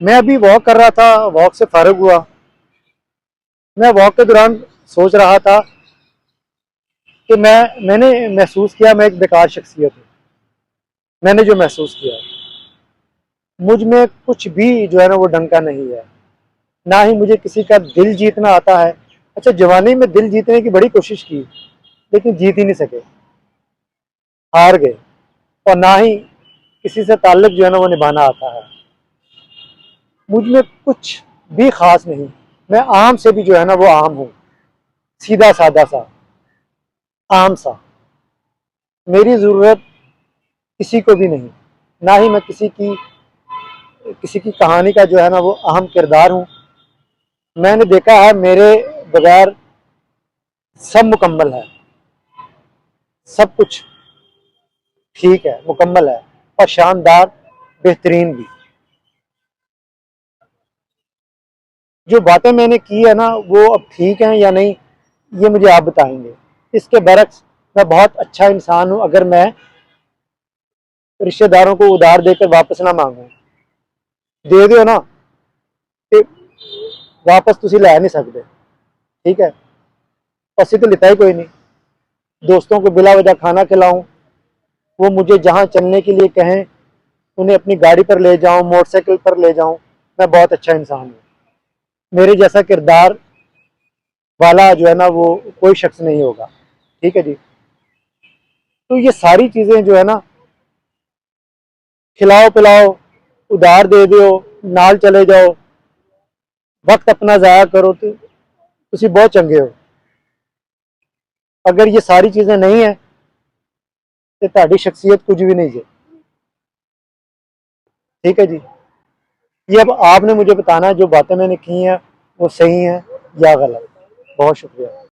मैं अभी वॉक कर रहा था, वॉक से फारिग हुआ। मैं वॉक के दौरान सोच रहा था कि मैंने महसूस किया मैं एक बेकार शख्सियत हूँ। मैंने जो महसूस किया, मुझ में कुछ भी जो है ना वो डंका नहीं है। ना ही मुझे किसी का दिल जीतना आता है। अच्छा, जवानी में दिल जीतने की बड़ी कोशिश की, लेकिन जीत ही नहीं सके, हार गए। और ना ही किसी से ताल्लुक जो है ना वो निभाना आता है। मुझ में कुछ भी खास नहीं। मैं आम से भी जो है ना वो आम हूँ, सीधा सादा सा, आम सा। मेरी ज़रूरत किसी को भी नहीं। ना ही मैं किसी की कहानी का जो है ना वो अहम किरदार हूँ। मैंने देखा है मेरे बगैर सब मुकम्मल है, सब कुछ ठीक है, मुकम्मल है, और शानदार, बेहतरीन भी। जो बातें मैंने की है ना वो अब ठीक हैं या नहीं, ये मुझे आप बताएंगे। इसके बरक्स मैं बहुत अच्छा इंसान हूँ अगर मैं रिश्तेदारों को उधार देकर वापस ना मांगूं। दे दो ना, कि वापस तुसी लै नहीं सकते, ठीक है। असि तो लेता ही कोई नहीं। दोस्तों को बिला वजह खाना खिलाऊं, वो मुझे जहाँ चलने के लिए कहें उन्हें अपनी गाड़ी पर ले जाऊं, मोटरसाइकिल पर ले जाऊं, मैं बहुत अच्छा इंसान हूँ। मेरे जैसा किरदार वाला जो है ना वो कोई शख्स नहीं होगा, ठीक है जी। तो ये सारी चीज़ें जो है ना, खिलाओ पिलाओ, उधार दे दो, नाल चले जाओ, वक्त अपना ज़ाया करो, तो तुसी बहुत चंगे हो। अगर ये सारी चीज़ें नहीं है तो ताड़ी शख्सियत कुछ भी नहीं है, ठीक है जी। ये अब आपने मुझे बताना है जो बातें मैंने की हैं वो सही हैं या गलत। बहुत शुक्रिया।